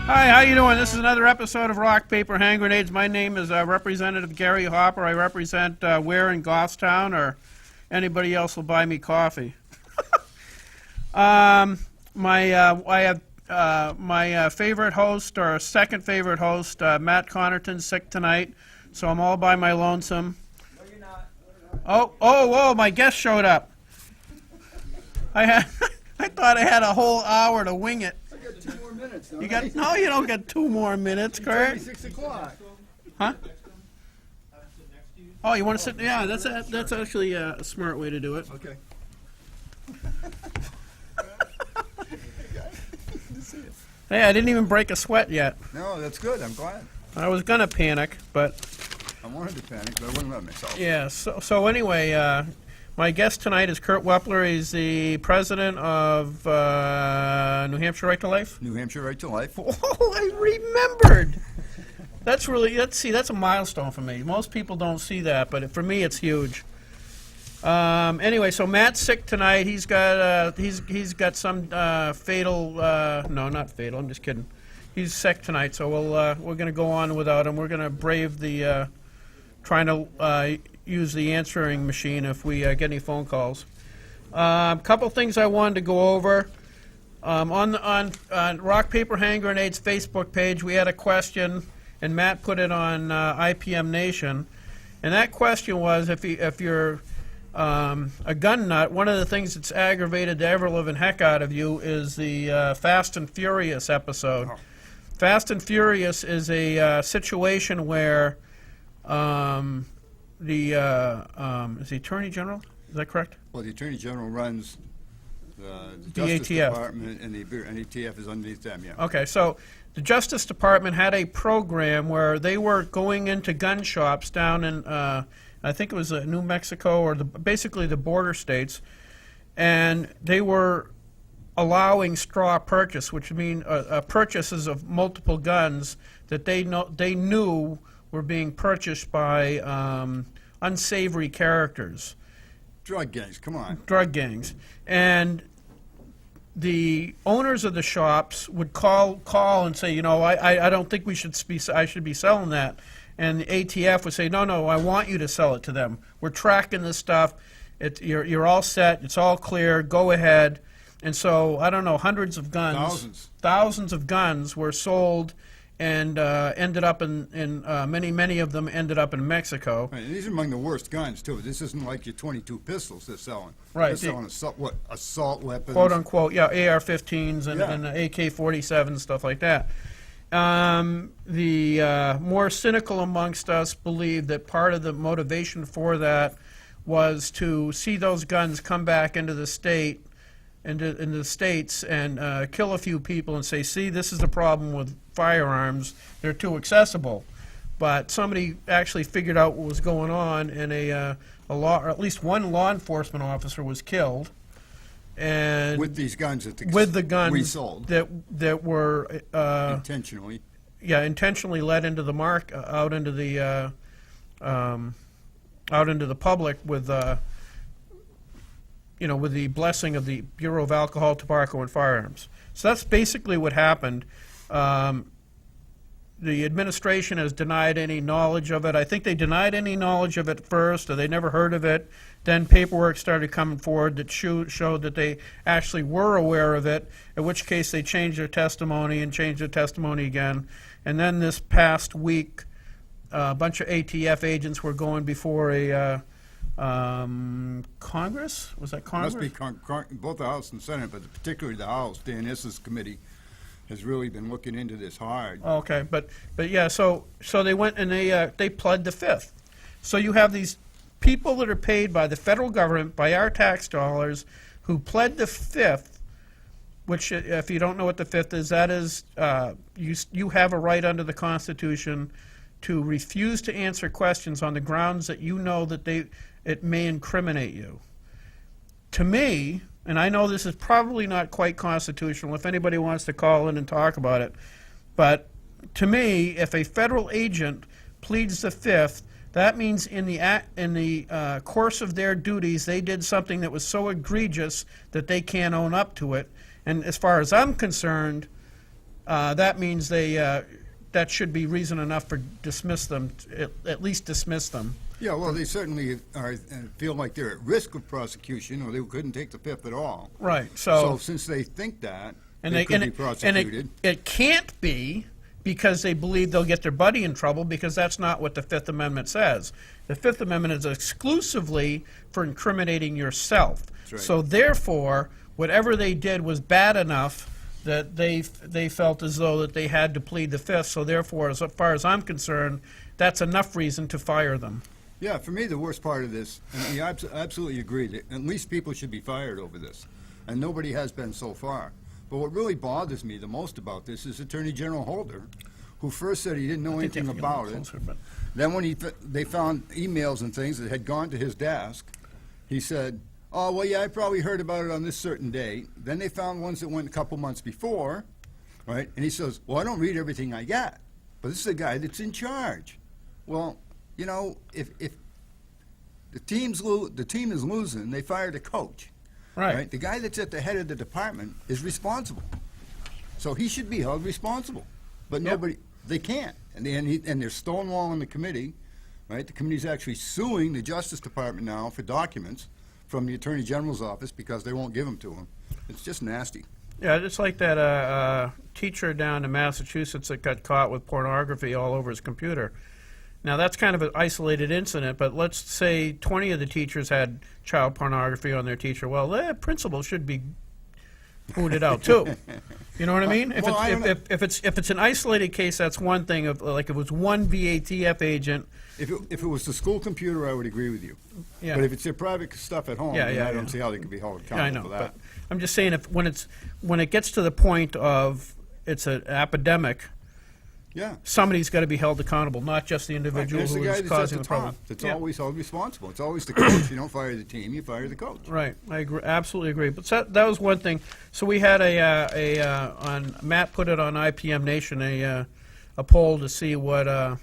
Hi, how you doing? This is another episode of Rock, Paper, Hand Grenades. My name is Representative Gary Hopper. I represent Ware in Goffstown, or anybody else will buy me coffee. I have my favorite host, or second favorite host, Matt Connerton, sick tonight, so I'm all by my lonesome. No, you're not. Oh, my guest showed up. I thought I had a whole hour to wing it. I got 2 more minutes. You got no, you don't get 2 more minutes, Kurt. 6 o'clock. Huh? Oh, you want to sit? Yeah, that's actually a smart way to do it. Okay. Hey, I didn't even break a sweat yet. No, that's good. I'm glad. I was gonna panic, but I wanted to panic, but I wouldn't let myself. yeah. So anyway, my guest tonight is Kurt Wepler. He's the president of New Hampshire Right to Life. New Hampshire Right to Life. Oh, I remembered. That's a milestone for me. Most people don't see that, but for me, it's huge. Anyway, so Matt's sick tonight. He's got some fatal. No, not fatal. I'm just kidding. He's sick tonight, so we're going to go on without him. We're going to brave the trying to use the answering machine if we get any phone calls. A couple things I wanted to go over. On Rock Paper Hand Grenades Facebook page, we had a question, and Matt put it on IPM Nation, and that question was if you're a gun nut, one of the things that's aggravated the ever-living heck out of you is the Fast and Furious episode. Oh. Fast and Furious is a situation where is the Attorney General, is that correct? Well, the Attorney General runs the Justice ATF. Department, and the ATF is underneath them, yeah. Okay, so the Justice Department had a program where they were going into gun shops down in I think it was New Mexico, or basically the border states, and they were allowing straw purchase, which means purchases of multiple guns that they knew were being purchased by unsavory characters. Drug gangs, come on. Drug gangs. And the owners of the shops would call and say, I don't think I should be selling that. And the ATF would say, no, I want you to sell it to them. We're tracking this stuff. You're all set. It's all clear. Go ahead. And so, I don't know, hundreds of guns. Thousands of guns were sold and ended up in many of them ended up in Mexico. Right, and these are among the worst guns, too. This isn't like your 22 pistols they're selling. Right. They're selling assault weapons. Quote, unquote, yeah, AR-15s and AK-47s, stuff like that. The more cynical amongst us believe that part of the motivation for that was to see those guns come back into the state, into the states, and kill a few people and say, see, this is the problem with firearms. They're too accessible. But somebody actually figured out what was going on, and or at least one law enforcement officer was killed. And with these guns that with the guns resold that were intentionally let into the out into the public with with the blessing of the Bureau of Alcohol, Tobacco, and Firearms. So that's basically what happened. The administration has denied any knowledge of it. I think they denied any knowledge of it first, or they never heard of it. Then paperwork started coming forward that showed that they actually were aware of it, in which case they changed their testimony and changed their testimony again. And then this past week, a bunch of ATF agents were going before a Congress? Was that Congress? Must be both the House and Senate, but particularly the House. Dan Issa's committee has really been looking into this hard. Okay, but yeah, so they went and they pled the Fifth. So you have these people that are paid by the federal government, by our tax dollars, who pled the Fifth, which, if you don't know what the Fifth is, that is you have a right under the Constitution to refuse to answer questions on the grounds that you know that it may incriminate you. To me, and I know this is probably not quite constitutional, if anybody wants to call in and talk about it, but to me, if a federal agent pleads the Fifth, that means in the course of their duties, they did something that was so egregious that they can't own up to it. And as far as I'm concerned, that means that should be reason enough for dismiss them, at least dismiss them. Yeah, well, they certainly feel like they're at risk of prosecution, or they couldn't take the fifth at all. Right. So since they think that, they could be prosecuted. It can't be because they believe they'll get their buddy in trouble, because that's not what the Fifth Amendment says. The Fifth Amendment is exclusively for incriminating yourself. right. So therefore, whatever they did was bad enough that they felt as though that they had to plead the Fifth. So therefore, as far as I'm concerned, that's enough reason to fire them. Yeah, for me, the worst part of this, and I absolutely agree, that at least people should be fired over this, and nobody has been so far. But what really bothers me the most about this is Attorney General Holder, who first said he didn't know I think they anything have to get a about little it. closer, but- Then when they found emails and things that had gone to his desk, he said, oh, well, yeah, I probably heard about it on this certain date. Then they found ones that went a couple months before, right? And he says, well, I don't read everything I get, but this is the guy that's in charge. Well, you know, if the team is losing, they fired a coach. Right. The guy that's at the head of the department is responsible. So he should be held responsible. But Yep. nobody, they can't. And they're stonewalling the committee, right? The committee's actually suing the Justice Department now for documents from the Attorney General's office because they won't give them to him. It's just nasty. Yeah, it's like that teacher down in Massachusetts that got caught with pornography all over his computer. Now, that's kind of an isolated incident, but let's say 20 of the teachers had child pornography on their teacher. Well, the principal should be booted out, too. You know what I mean? Well, I don't know. If it's an isolated case, that's one thing. Like, if it was one VATF agent, If it was the school computer, I would agree with you. yeah. But if it's their private stuff at home, Yeah, then yeah, I don't yeah. see how they could be held Yeah, I accountable know, for that. but I'm just saying, when it gets to the point of it's an epidemic, Yeah. somebody's got to be held accountable, not just the individual There's the who guy is that's at causing the the problem. top that's Yeah. always held responsible. It's always the coach. You don't fire the team, you fire the coach. Right, I agree, absolutely agree. But that was one thing. So we had on Matt put it on IPM Nation a poll to see what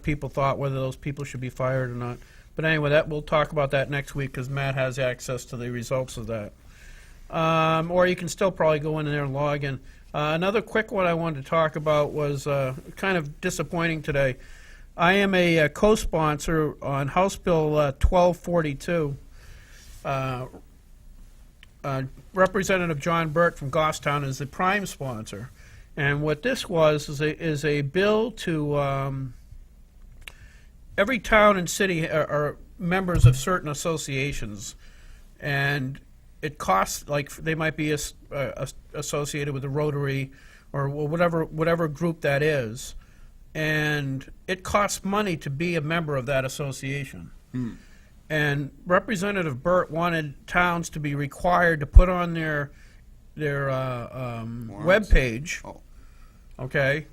people thought, whether those people should be fired or not. But anyway, we'll talk about that next week because Matt has access to the results of that. Or you can still probably go in there and log in. Another quick one I wanted to talk about was kind of disappointing today. I am a co-sponsor on House Bill 1242. Representative John Burt from Goffstown is the prime sponsor. And what this is a bill to every town and city are members of certain associations, and it costs, like, they might be associated with the Rotary or whatever group that is, and it costs money to be a member of that association. And Representative Burt wanted towns to be required to put on their webpage, Oh. okay,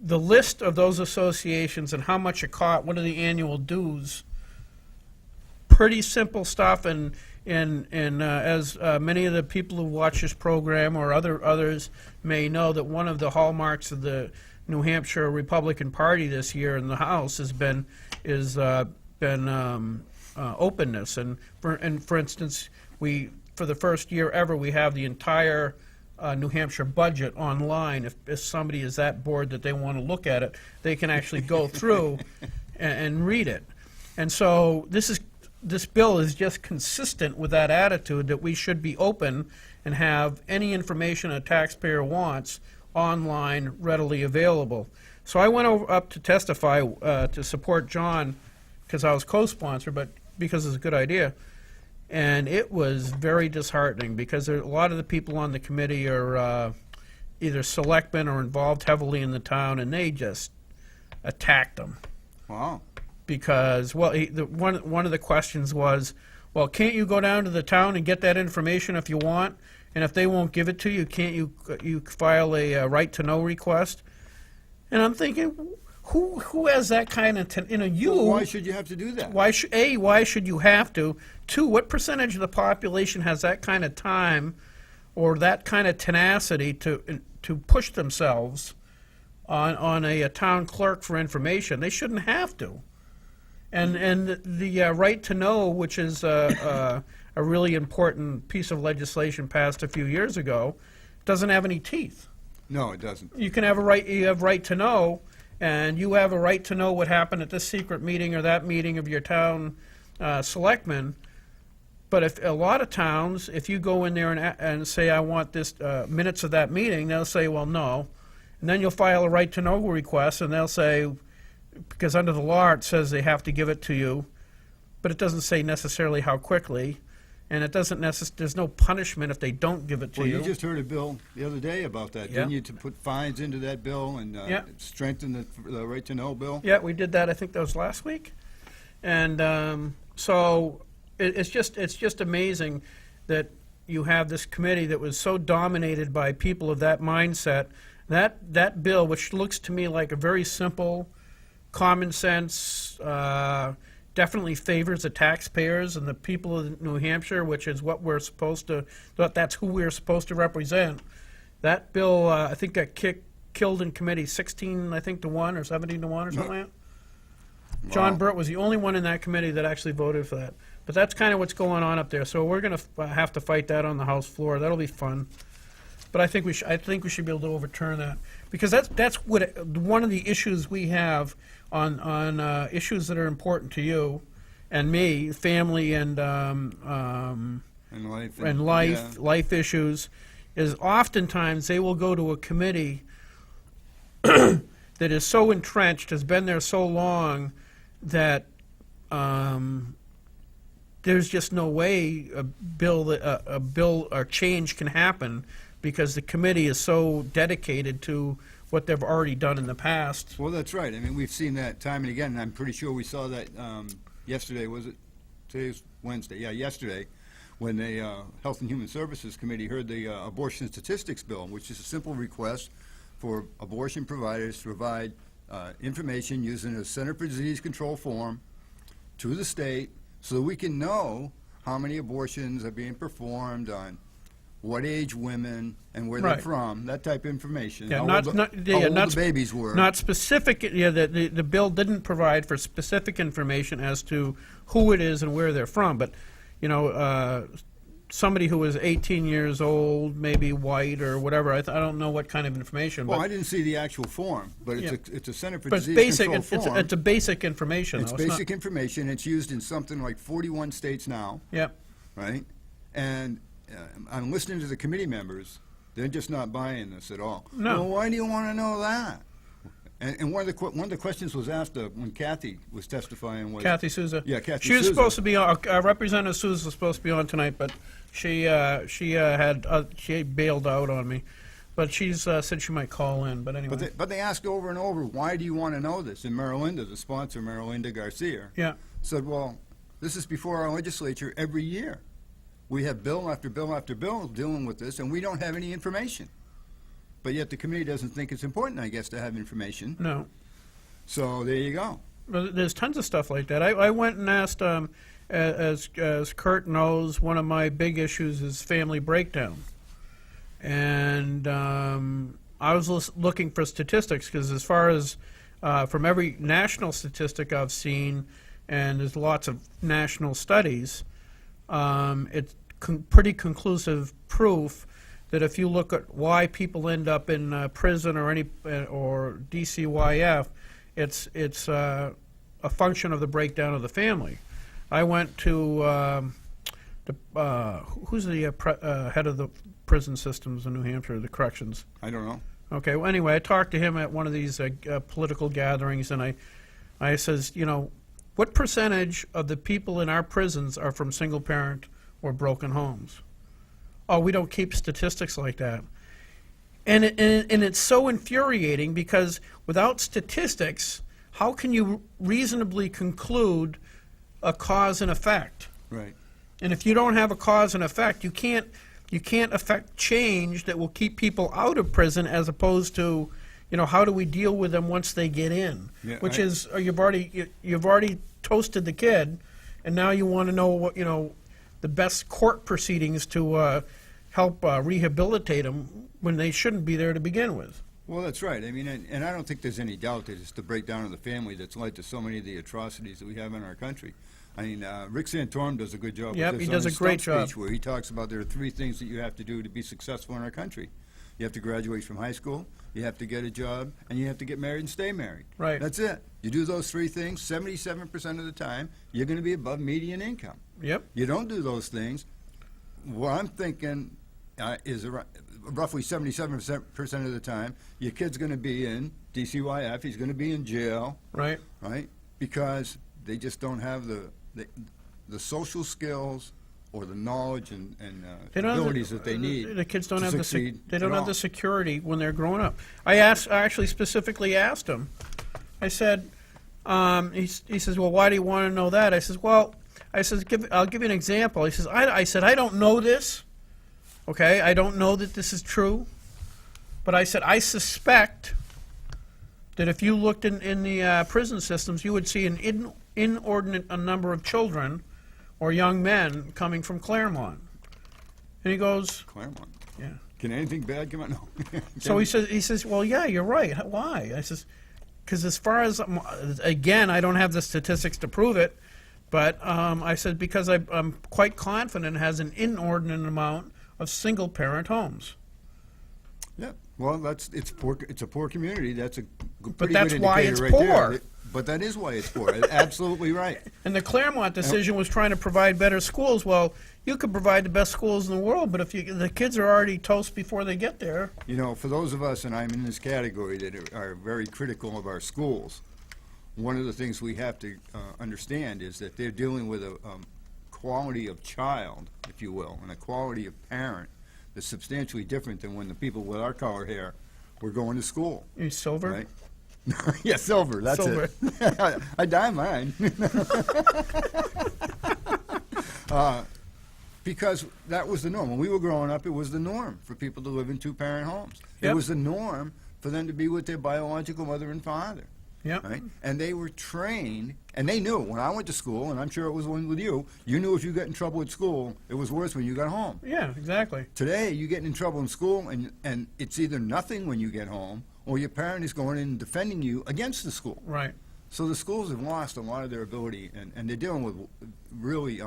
the list of those associations and how much it cost, what are the annual dues. Pretty simple stuff, and as many of the people who watch this program or others may know, that one of the hallmarks of the New Hampshire Republican Party this year in the House has been openness. And for instance, for the first year ever, we have the entire New Hampshire budget online. If somebody is that bored that they want to look at it, they can actually go through and read it. And so this bill is just consistent with that attitude that we should be open and have any information a taxpayer wants online readily available. So I went up to testify to support John because I was co-sponsor, but because it's a good idea. And it was very disheartening because a lot of the people on the committee are either selectmen or involved heavily in the town, and they just attacked them. Wow. Because, well, one of the questions was, well, can't you go down to the town and get that information if you want? And if they won't give it to you, can't you file a right-to-know request? And I'm thinking, who has that kind of, Well, why should you have to do that? why should you have to? Two, what percentage of the population has that kind of time or that kind of tenacity to push themselves on a town clerk for information? They shouldn't have to. And the right to know, which is a really important piece of legislation passed a few years ago, doesn't have any teeth. No, it doesn't. You can have you have right to know, and you have a right to know what happened at this secret meeting or that meeting of your town selectmen. But if a lot of towns, if you go in there and say, I want this minutes of that meeting, they'll say, well, no. And then you'll file a right to know request, and they'll say, because under the law it says they have to give it to you, but it doesn't say necessarily how quickly, and it doesn't there's no punishment if they don't give it to Well, you. you just heard a bill the other day about that, Yeah. didn't you, to put fines into that bill and Yeah. strengthen the right to know bill? Yeah, we did that. I think that was last week, and so it's just amazing that you have this committee that was so dominated by people of that mindset. That bill, which looks to me like a very simple, common sense, definitely favors the taxpayers and the people of New Hampshire, which is what we're supposed to. That's who we're supposed to represent. That bill, I think, got killed in committee 16, I think, to 1 or 17 to 1 or something like that. John Wow. Burt was the only one in that committee that actually voted for that. But that's kind of what's going on up there. So we're going to have to fight that on the House floor. That'll be fun. But I think we should be able to overturn that, because that's what one of the issues we have on issues that are important to you and me, family and And life yeah. life issues, is oftentimes they will go to a committee that is so entrenched, has been there so long, that there's just no way a bill or change can happen, because the committee is so dedicated to what they've already done in the past. Well, that's right. I mean, we've seen that time and again, and I'm pretty sure we saw that yesterday, was it? Today's Wednesday. Yeah, yesterday, when the Health and Human Services Committee heard the abortion statistics bill, which is a simple request for abortion providers to provide information using a Center for Disease Control form to the state so that we can know how many abortions are being performed on what age women and where Right. they're from, that type of information. Yeah, how not- old, not- how yeah, old not the babies were. Not specific. Yeah, the bill didn't provide for specific information as to who it is and where they're from. But somebody who was 18 years old, maybe white or whatever. I don't know what kind of information. Well, but I didn't see the actual form, but Yeah. it's a Center for but it's Disease basic. Control form. It's a basic information. It's though. basic information. It's used in something like 41 states now, Yep. right? And I'm listening to the committee members. They're just not buying this at all. No. Well, why do you want to know that? And one of the questions was asked when Kathy was testifying was Kathy Souza. Yeah, Kathy She was Souza. supposed to be on. Representative Souza was supposed to be on tonight, but she bailed out on me. But she's said she might call in. But anyway. But they asked over and over, why do you want to know this? And Marilinda, the sponsor, Marilinda Garcia, Yeah. said, well, this is before our legislature every year. We have bill after bill after bill dealing with this, and we don't have any information. But yet the committee doesn't think it's important, I guess, to have information. No. So there you go. Well, there's tons of stuff like that. I went and asked, as Kurt knows, one of my big issues is family breakdown. And I was looking for statistics, because as far as from every national statistic I've seen, and there's lots of national studies, it's pretty conclusive proof that if you look at why people end up in prison or or DCYF, it's a function of the breakdown of the family. I went to who's the head of the prison systems in New Hampshire, the corrections. I don't know. Okay. Well, anyway, I talked to him at one of these political gatherings, and I says, what percentage of the people in our prisons are from single parent or broken homes? Oh, we don't keep statistics like that. And it's so infuriating, because without statistics, how can you reasonably conclude a cause and effect? Right. And if you don't have a cause and effect, you can't affect change that will keep people out of prison, as opposed to, how do we deal with them once they get in? Yeah, Which is, you've already toasted the kid, and now you want to know what, the best court proceedings to help rehabilitate them when they shouldn't be there to begin with. Well, that's right. I mean, and I don't think there's any doubt that it's the breakdown of the family that's led to so many of the atrocities that we have in our country. I mean, Rick Santorum does a good job Yep, with this he on does a his great stump job. speech, where he talks about there are 3 things that you have to do to be successful in our country. You have to graduate from high school, you have to get a job, and you have to get married and stay married. Right. That's it. You do those three things, 77% of the time, you're going to be above median income. Yep. You don't do those things, what I'm thinking is roughly 77% of the time, your kid's going to be in DCYF, he's going to be in jail, Right. right? Because they just don't have the social skills or the knowledge and They don't have abilities that they need. The kids don't to have the succeed they don't at have all. the security when they're growing up. I actually specifically asked him. I said, he says, well, why do you want to know that? I says, well, I'll give you an example. He says, I said, I don't know this. Okay, I don't know that this is true, but I said I suspect that if you looked in the prison systems, you would see an inordinate number of children or young men coming from Claremont. And he goes, Claremont. yeah. Can anything bad come out? No. So he says, well, yeah, you're right. Why? I says, because as far as, again, I don't have the statistics to prove it, but I said, because I'm quite confident it has an inordinate amount of single-parent homes. Yeah. Well, it's poor. It's a poor community. That's a pretty that's good why indicator it's right poor. there. But that is why it's poor. Absolutely right. And the Claremont decision was trying to provide better schools. Well, you could provide the best schools in the world, but if the kids are already toast before they get there. You know, for those of us, and I'm in this category, that are very critical of our schools, one of the things we have to understand is that they're dealing with a quality of child, if you will, and a quality of parent that's substantially different than when the people with our color hair were going to school. You silver? Right? Yeah, silver, that's Silver. it. I dye mine. Because that was the norm. When we were growing up, it was the norm for people to live in two-parent homes. It Yep. was the norm for them to be with their biological mother and father. Yeah. Right? And they were trained, and they knew. When I went to school, and I'm sure it was one with you, you knew if you got in trouble at school, it was worse when you got home. Yeah, exactly. Today, you get in trouble in school, and it's either nothing when you get home, or your parent is going in and defending you against the school. Right. So the schools have lost a lot of their ability, and they're dealing with really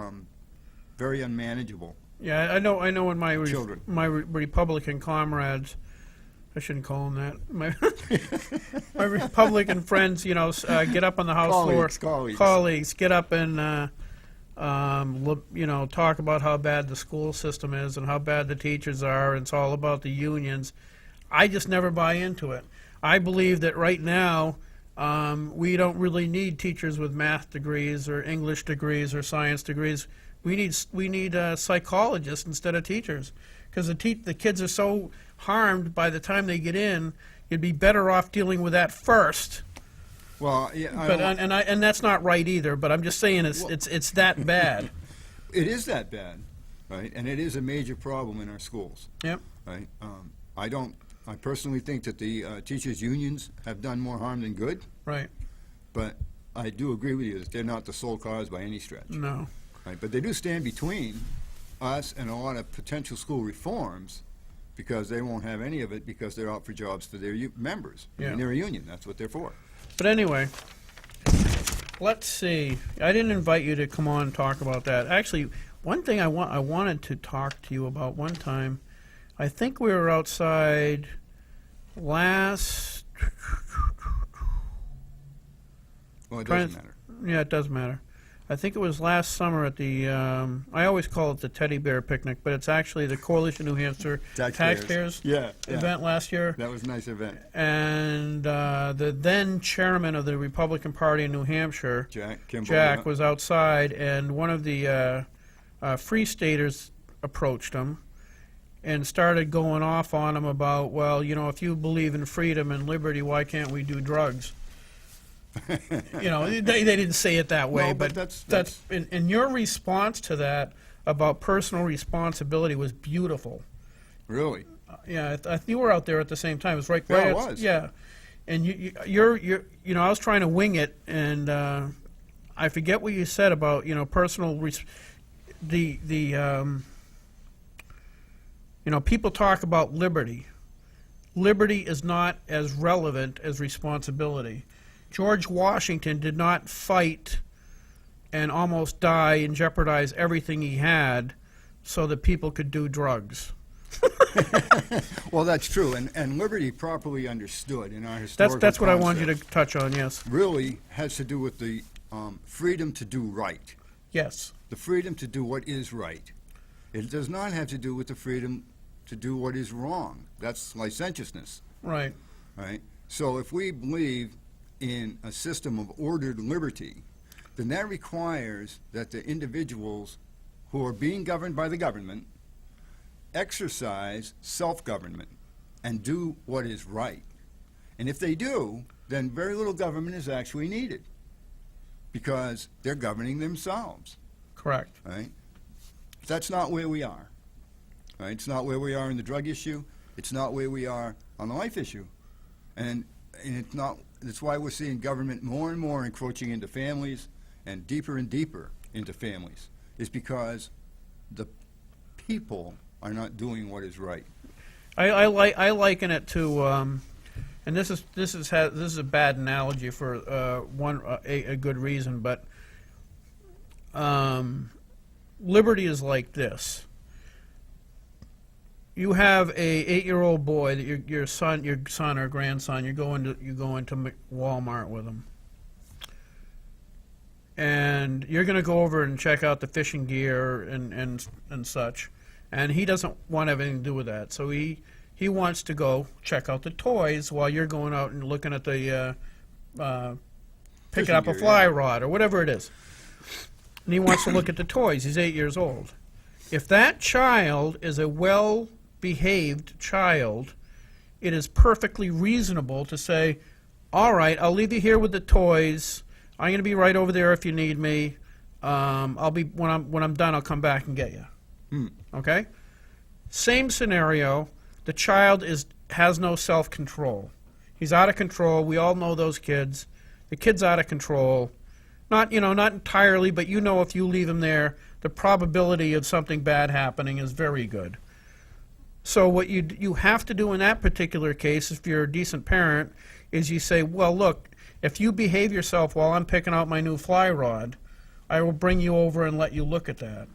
very unmanageable. Yeah, I know when my Children. Republican comrades, I shouldn't call them that. My Republican friends, get up on the House Colleagues. get up and talk about how bad the school system is and how bad the teachers are, and it's all about the unions. I just never buy into it. I believe that right now we don't really need teachers with math degrees or English degrees or science degrees. We need psychologists instead of teachers, because the kids are so harmed by the time they get in. You'd be better off dealing with that first. Well, yeah, And that's not right either. But I'm just saying it's that bad. it is that bad, right? And it is a major problem in our schools, Yep. right? I personally think that the teachers' unions have done more harm than good, Right. but I do agree with you that they're not the sole cause by any stretch. No. Right, but they do stand between us and a lot of potential school reforms, because they won't have any of it because they're out for jobs for their members. I Yeah. mean, they're a union. That's what they're for. But anyway, let's see. I didn't invite you to come on and talk about that. Actually, one thing I wanted to talk to you about one time. I think we were outside last. Well, it Trying doesn't to- matter. Yeah, it does matter. I think it was last summer at the, I always call it the Teddy Bear Picnic, but it's actually the Coalition New Hampshire Taxpayers Yeah, event last year. That was a nice event. And the then chairman of the Republican Party in New Hampshire, Jack Kimball. Jack, yeah. was outside, and one of the Free Staters approached him and started going off on him about, well, if you believe in freedom and liberty, why can't we do drugs? They didn't say it that way, No, but but that's and your response to that about personal responsibility was beautiful. Really? Yeah, you were out there at the same time. It was right. Yeah, right I at- was. Yeah, and you're I was trying to wing it, and I forget what you said about personal. People talk about liberty. Liberty is not as relevant as responsibility. George Washington did not fight and almost die and jeopardize everything he had so that people could do drugs. Well, that's true, and liberty properly understood in our historical That's what I wanted you to concepts touch on, yes. really has to do with the freedom to do right, Yes, the freedom to do what is right. It does not have to do with the freedom to do what is wrong. That's licentiousness, right. right? So if we believe in a system of ordered liberty, then that requires that the individuals who are being governed by the government exercise self-government and do what is right. And if they do, then very little government is actually needed because they're governing themselves, Correct. right? That's not where we are, right? It's not where we are in the drug issue. It's not where we are on the life issue. And it's not, that's why we're seeing government more and more encroaching into families and deeper into families, is because the people are not doing what is right. I liken it to, and this is a bad analogy for a good reason, but liberty is like this. You have a 8-year-old boy that your son or grandson, you go into Walmart with him, and you're going to go over and check out the fishing gear and such. And he doesn't want to have anything to do with that. So he wants to go check out the toys while you're going out and looking at the, picking up a gear, fly yeah. rod or whatever it is. And he wants to look at the toys. He's 8 years old. If that child is a well-behaved child, it is perfectly reasonable to say, all right, I'll leave you here with the toys. I'm going to be right over there if you need me. I'll be when I'm done, I'll come back and get you. Okay? Same scenario. The child has no self-control. He's out of control. We all know those kids. The kid's out of control. Not entirely, but if you leave him there, the probability of something bad happening is very good. So what you have to do in that particular case, if you're a decent parent, is you say, well, look, if you behave yourself while I'm picking out my new fly rod, I will bring you over and let you look at that.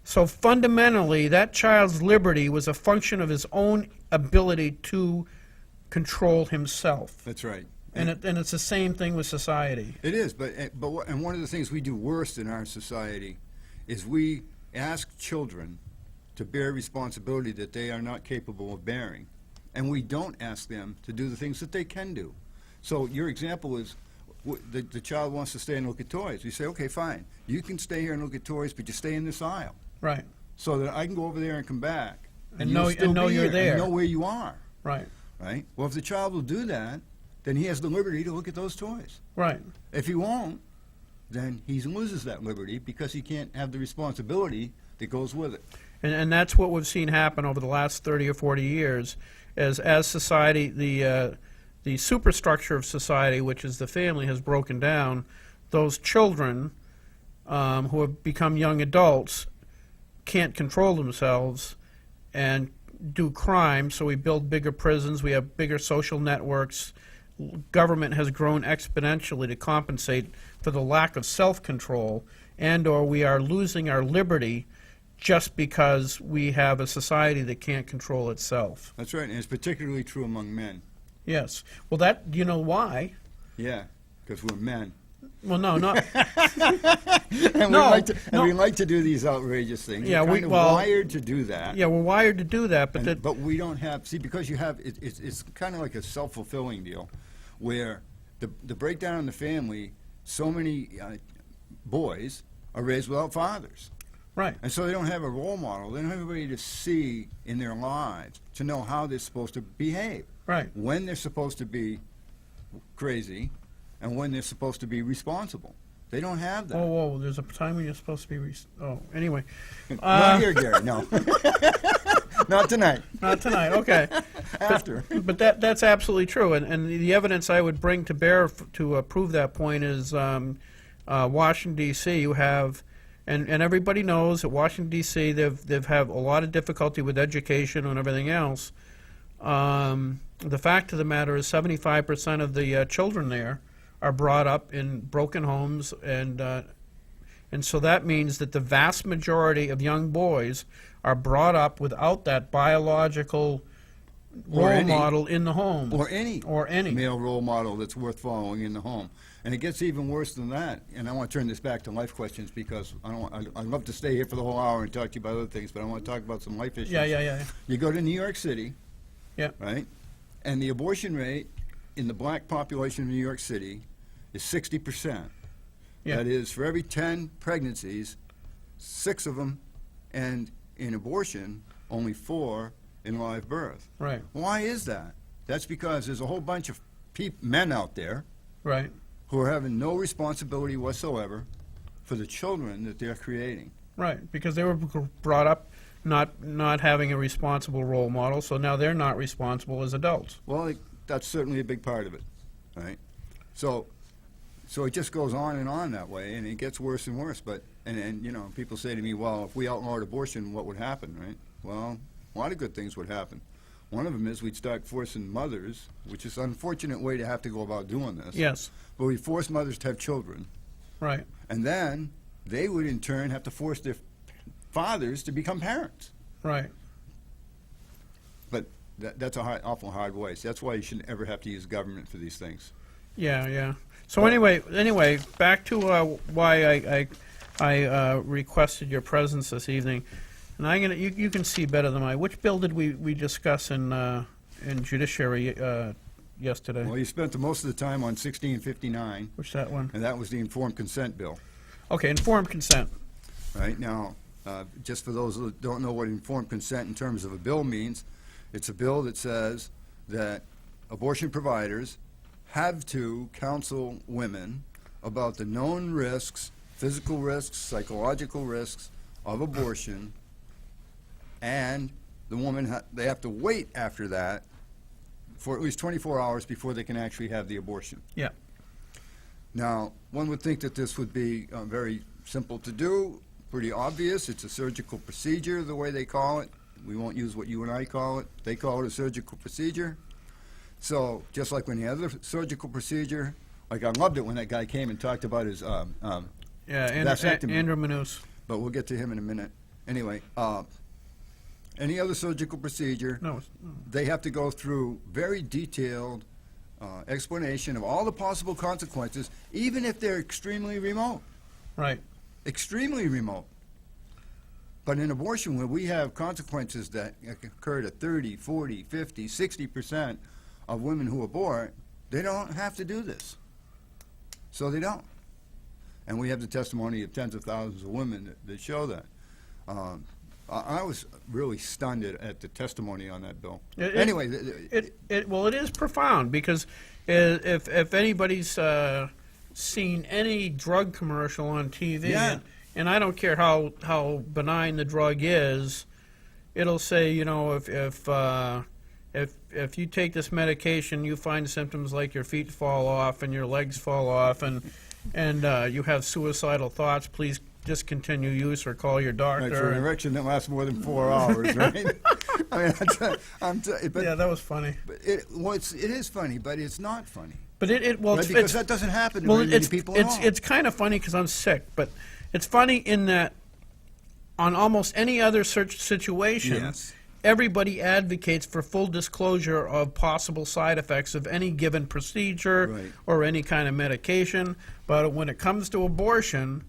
So fundamentally, that child's liberty was a function of his own ability to control himself. That's right. And it's the same thing with society. It is, but one of the things we do worst in our society is we ask children to bear responsibility that they are not capable of bearing, and we don't ask them to do the things that they can do. So your example is the child wants to stay and look at toys. We say, okay, fine, you can stay here and look at toys, but you stay in this aisle, Right. so that I can go over there and come back And you'll know- still and know be you're here there. and know where you are. Right. Right? Well, if the child will do that, then he has the liberty to look at those toys. Right. If he won't, then he loses that liberty because he can't have the responsibility that goes with it. And that's what we've seen happen over the last 30 or 40 years, as society, the superstructure of society, which is the family, has broken down. Those children who have become young adults can't control themselves and do crime, so we build bigger prisons, we have bigger social networks. Government has grown exponentially to compensate for the lack of self-control, and/or we are losing our liberty just because we have a society that can't control itself. That's right, and it's particularly true among men. Yes. Well, that, you know why? Yeah, because we're men. Well, no, not... And No, we like to do these outrageous things. Yeah, we're we- kind of well, wired to do that. Yeah, we're wired to do that, but that... But we don't have, see, because you have, it's kind of like a self-fulfilling deal, where the breakdown in the family, so many boys are raised without fathers. Right. And so they don't have a role model. They don't have anybody to see in their lives to know how they're supposed to behave. Right. When they're supposed to be crazy and when they're supposed to be responsible. They don't have that. Whoa, there's a time when you're supposed to be... anyway. Not here, Gary, no. Not tonight. Not tonight, okay. After. But that's absolutely true, and the evidence I would bring to bear to prove that point is Washington, D.C. You have, and everybody knows that Washington, D.C., they've had a lot of difficulty with education and everything else. The fact of the matter is 75% of the children there are brought up in broken homes and And so that means that the vast majority of young boys are brought up without that biological Or role any- model in the home. Or any Or any. male role model that's worth following in the home. And it gets even worse than that. And I want to turn this back to life questions because I'd love to stay here for the whole hour and talk to you about other things, but I want to talk about some life issues. Yeah. You go to New York City, Yeah. right? And the abortion rate in the black population of New York City is 60%. Yeah. That is, for every 10 pregnancies, 6 of them end in abortion, only 4 in live birth. Right. Why is that? That's because there's a whole bunch of men out there Right. who are having no responsibility whatsoever for the children that they're creating. Right. Because they were brought up not having a responsible role model, so now they're not responsible as adults. Well, that's certainly a big part of it, right? So it just goes on and on that way, and it gets worse and worse. But and you know, people say to me, well, if we outlawed abortion, what would happen, right? Well, a lot of good things would happen. One of them is we'd start forcing mothers, which is an unfortunate way to have to go about doing this. Yes. But we force mothers to have children, Right. and then they would in turn have to force their fathers to become parents. Right. But that's a awful hard way. So that's why you shouldn't ever have to use government for these things. Yeah. So anyway, back to why I requested your presence this evening, and you can see better than I. Which bill did we discuss in judiciary yesterday? Well, you spent the most of the time on 1659, Which that one? and that was the informed consent bill. Okay, informed consent. Right now, just for those who don't know what informed consent in terms of a bill means, it's a bill that says that abortion providers have to counsel women about the known risks, physical risks, psychological risks of abortion, and the woman they have to wait after that for at least 24 hours before they can actually have the abortion. Yeah. Now, one would think that this would be very simple to do, pretty obvious. It's a surgical procedure, the way they call it. We won't use what you and I call it. They call it a surgical procedure. So, just like when the other surgical procedure, like I loved it when that guy came and talked about his vasectomy. Andrew Manous. But we'll get to him in a minute. Anyway, any other surgical procedure, No. they have to go through very detailed explanation of all the possible consequences, even if they're extremely remote. Right. Extremely remote. But in abortion, where we have consequences that occur to 30, 40, 50, 60% of women who abort, they don't have to do this. So they don't. And we have the testimony of tens of thousands of women that show that. I was really stunned at the testimony on that bill. Anyway, Well, it is profound because if anybody's seen any drug commercial on TV, Yeah. and I don't care how benign the drug is, it'll say, you know, if you take this medication, you find symptoms like your feet fall off and your legs fall off, and you have suicidal thoughts, please discontinue use or call your doctor. right, for an erection that lasts more than 4 hours, right? I mean, but Yeah, that was funny. it is funny, but it's not funny. But Right? Because it's that doesn't happen to well, very many it's people at all. it's kind of funny because I'm sick, but it's funny in that on almost any other search situation, Yes. everybody advocates for full disclosure of possible side effects of any given procedure Right. or any kind of medication. But when it comes to abortion,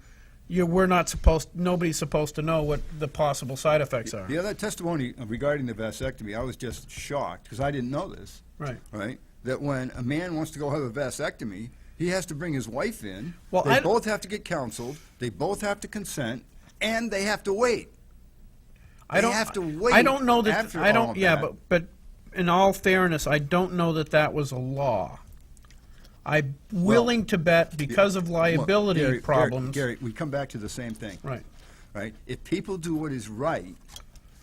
nobody's supposed to know what the possible side effects are. The other testimony regarding the vasectomy, I was just shocked because I didn't know this. Right. Right? That when a man wants to go have a vasectomy, he has to bring his wife in. Well, they both have to get counseled. They both have to consent, and they have to wait. I don't have to wait. I don't know that. after I all don't. of Yeah, that. but in all fairness, I don't know that was a law. I'm willing to bet because of liability Well, problems. Gary, we come back to the same thing. Right. Right? If people do what is right,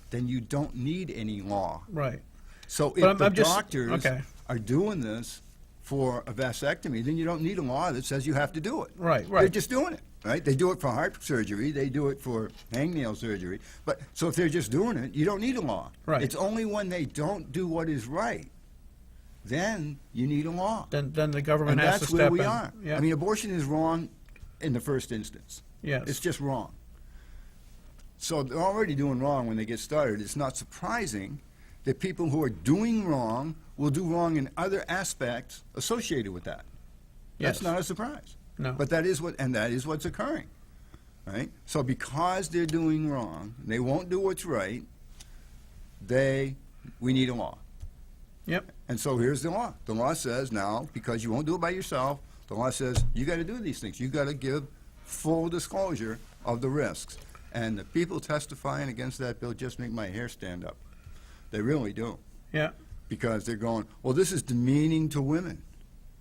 then you don't need any law. Right. So But if the I'm just- doctors okay. are doing this for a vasectomy, then you don't need a law that says you have to do it. Right. They're just doing it, right? They do it for heart surgery. They do it for hangnail surgery. But so if they're just doing it, you don't need a law. Right. It's only when they don't do what is right, then you need a law. Then the government And has that's to where step we in. are. Yeah. I mean, abortion is wrong in the first instance. Yes. It's just wrong. So they're already doing wrong when they get started. It's not surprising that people who are doing wrong will do wrong in other aspects associated with that. Yes. That's not a surprise. No. But that is what's occurring, right? So because they're doing wrong, they won't do what's right, we need a law. Yep. And so here's the law. The law says now, because you won't do it by yourself, the law says you got to do these things. You got to give full disclosure of the risks. And the people testifying against that bill just make my hair stand up. They really do. Yeah. Because they're going, well, this is demeaning to women.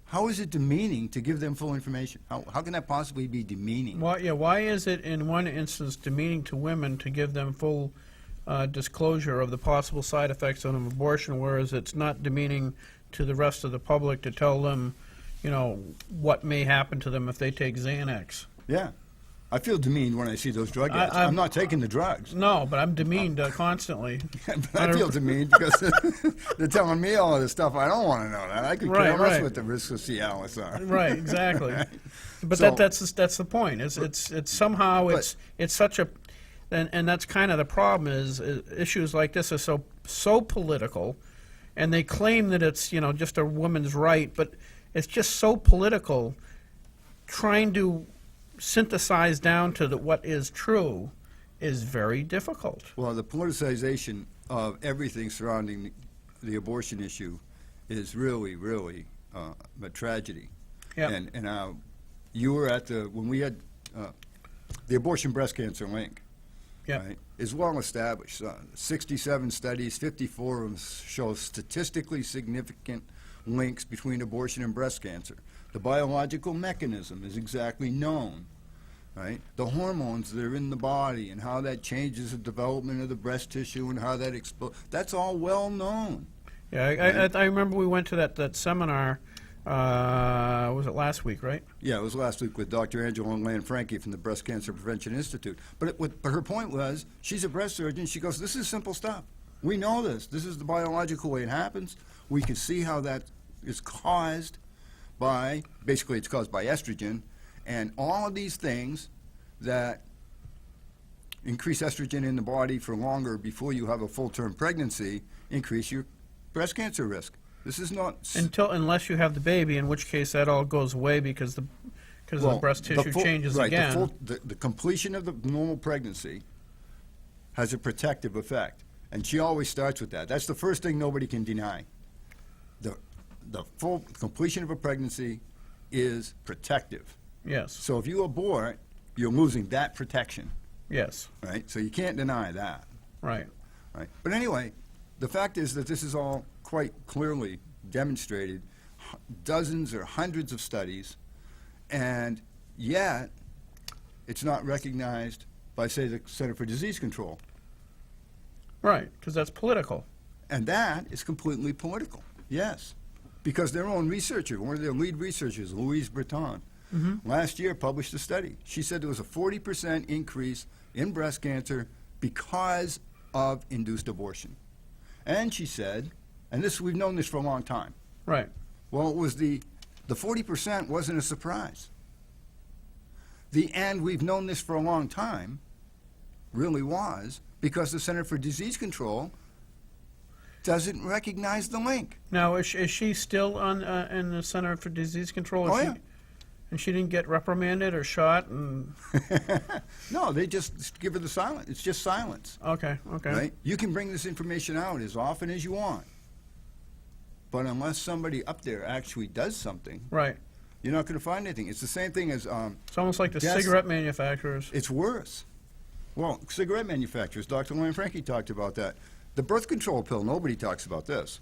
How is it demeaning to give them full information? How can that possibly be demeaning? Why is it in one instance demeaning to women to give them full disclosure of the possible side effects of an abortion, whereas it's not demeaning to the rest of the public to tell them, what may happen to them if they take Xanax? Yeah. I feel demeaned when I see those drug ads. I'm not taking the drugs. No, but I'm demeaned constantly. But I feel demeaned because they're telling me all of this stuff I don't want to know. That I could care less what the risks of Cialis are. Right, exactly. But So- that's the point. It's somehow it's such a, and that's kind of the problem is issues like this are so political, and they claim that it's just a woman's right, but it's just so political. Trying to synthesize down to what is true is very difficult. Well, the politicization of everything surrounding the abortion issue is really, really a tragedy. Yeah. And you were at when we had the abortion breast cancer link. Yeah. Right, is well established. 67 studies, 54 of them show statistically significant links between abortion and breast cancer. The biological mechanism is exactly known, right? The hormones that are in the body and how that changes the development of the breast tissue and how that explodes, that's all well known. Yeah, I remember we went to that seminar, was it last week, right? Yeah, it was last week with Dr. Angela Lanfranchi from the Breast Cancer Prevention Institute. But her point was, she's a breast surgeon. She goes, this is simple stuff. We know this. This is the biological way it happens. We can see how that is caused by, basically it's caused by estrogen, and all of these things that increase estrogen in the body for longer before you have a full-term pregnancy increase your breast cancer risk. This is not... Unless you have the baby, in which case that all goes away because the breast tissue changes again. The completion of the normal pregnancy has a protective effect, and she always starts with that. That's the first thing nobody can deny. The full completion of a pregnancy is protective. Yes. So if you abort, you're losing that protection, Yes. right? So you can't deny that, Right. right? But anyway, the fact is that this is all quite clearly demonstrated, dozens or hundreds of studies, and yet it's not recognized by, say, the Center for Disease Control. Right, because that's political. And that is completely political, yes. Because their own researcher, one of their lead researchers, Louise Breton, last year published a study. She said there was a 40% increase in breast cancer because of induced abortion. And she said, and we've known this for a long time. Right. Well, it was the 40% wasn't a surprise. And we've known this for a long time really was because the Center for Disease Control doesn't recognize the link. Now, is she still in the Center for Disease Control? Oh, yeah. And she didn't get reprimanded or shot? And No, they just give her the silence. It's just silence. Okay. Right? You can bring this information out as often as you want. But unless somebody up there actually does something, Right. you're not going to find anything. It's the same thing as It's almost like the Yes. cigarette manufacturers. it's worse. Well, cigarette manufacturers, Dr. Lanfranchi talked about that. The birth control pill, nobody talks about this.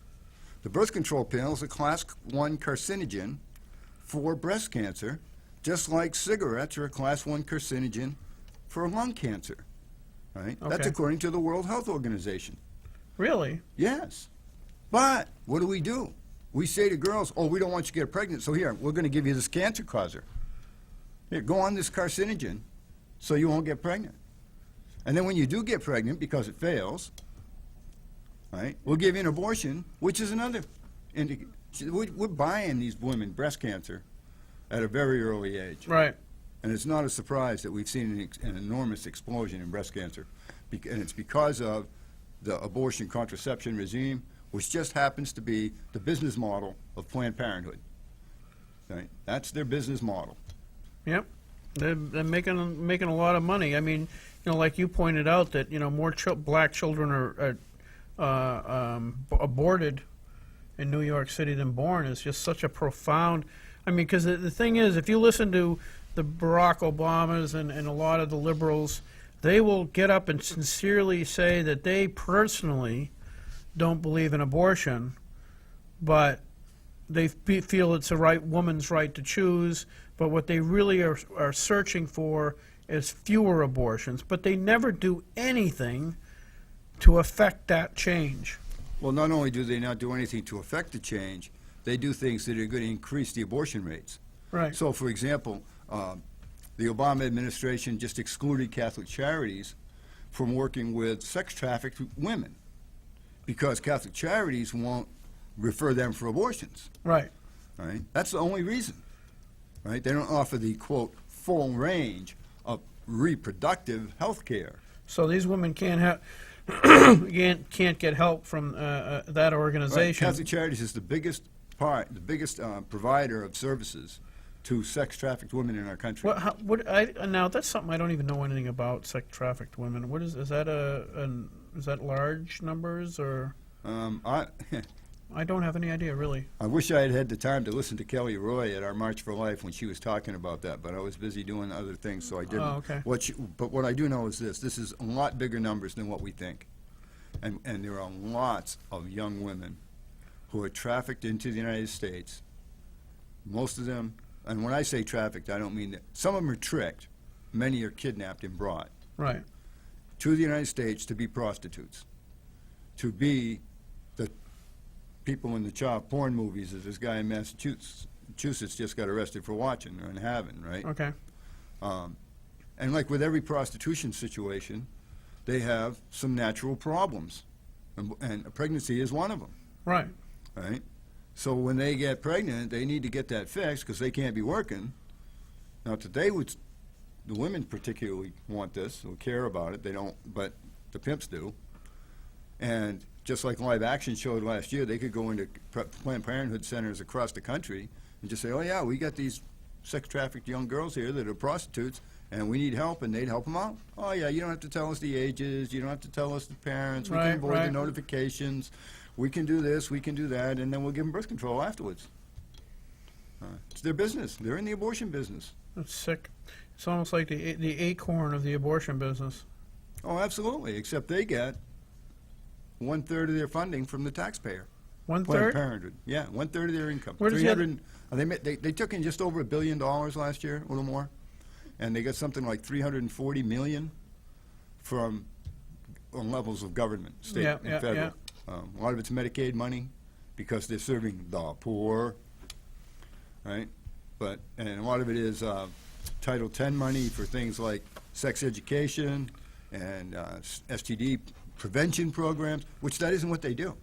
The birth control pill is a class 1 carcinogen for breast cancer, just like cigarettes are a class 1 carcinogen for lung cancer. Right? That's Okay. according to the World Health Organization. Really? Yes. But what do? We say to girls, oh, we don't want you to get pregnant, so here, we're going to give you this cancer causer. Here, go on this carcinogen so you won't get pregnant. And then when you do get pregnant, because it fails, right, we'll give you an abortion, which is another indication. We're buying these women breast cancer at a very early age. Right. And it's not a surprise that we've seen an enormous explosion in breast cancer. And it's because of the abortion contraception regime, which just happens to be the business model of Planned Parenthood. Right? That's their business model. Yep. They're making a lot of money. I mean, like you pointed out, that more black children are aborted in New York City than born is just such a profound. I mean, because the thing is, if you listen to the Barack Obamas and a lot of the liberals, they will get up and sincerely say that they personally don't believe in abortion, but they feel it's a woman's right to choose. But what they really are searching for is fewer abortions. But they never do anything to affect that change. Well, not only do they not do anything to affect the change, they do things that are going to increase the abortion rates. Right. So, for example, the Obama administration just excluded Catholic Charities from working with sex-trafficked women because Catholic Charities won't refer them for abortions. Right. Right? That's the only reason. Right? They don't offer the, quote, full range of reproductive health care. So these women can't have can't get help from that Right. organization. Catholic Charities is the biggest provider of services to sex-trafficked women in our country. Now that's something I don't even know anything about. Sex trafficked women. What is that? Is that large numbers or? I don't have any idea really. I wish I had had the time to listen to Kelly Roy at our March for Life when she was talking about that, but I was busy doing other things, so I didn't. Oh, okay. But what I do know is this is a lot bigger numbers than what we think. And there are lots of young women who are trafficked into the United States. Most of them, and when I say trafficked, I don't mean that. Some of them are tricked. Many are kidnapped and brought Right. to the United States to be prostitutes, to be the people in the child porn movies that this guy in Massachusetts just got arrested for watching and having, right? Okay. And like with every prostitution situation, they have some natural problems, and a pregnancy is one of them, Right. right? So when they get pregnant, they need to get that fixed because they can't be working. Now today, the women particularly want this or care about it. They don't, but the pimps do. And just like Live Action showed last year, they could go into Planned Parenthood centers across the country and just say, oh yeah, we got these sex-trafficked young girls here that are prostitutes, and we need help, and they'd help them out. Oh yeah, you don't have to tell us the ages, you don't have to tell us the parents, we Right, can avoid the right. notifications, we can do this, we can do that, and then we'll give them birth control afterwards. It's their business. They're in the abortion business. That's sick. It's almost like the acorn of the abortion business. Oh, absolutely, except they get 1/3 of their funding from the taxpayer. One Planned third. Parenthood, yeah, 1/3 of their income. Where does the other- They took in just over $1 billion last year, a little more, and they got something like $340 million from on levels of government, state Yeah, and yeah, federal. A lot of it's Medicaid money because they're serving the poor, right? And a lot of it is Title X money for things like sex education and STD prevention programs, which that isn't what they do.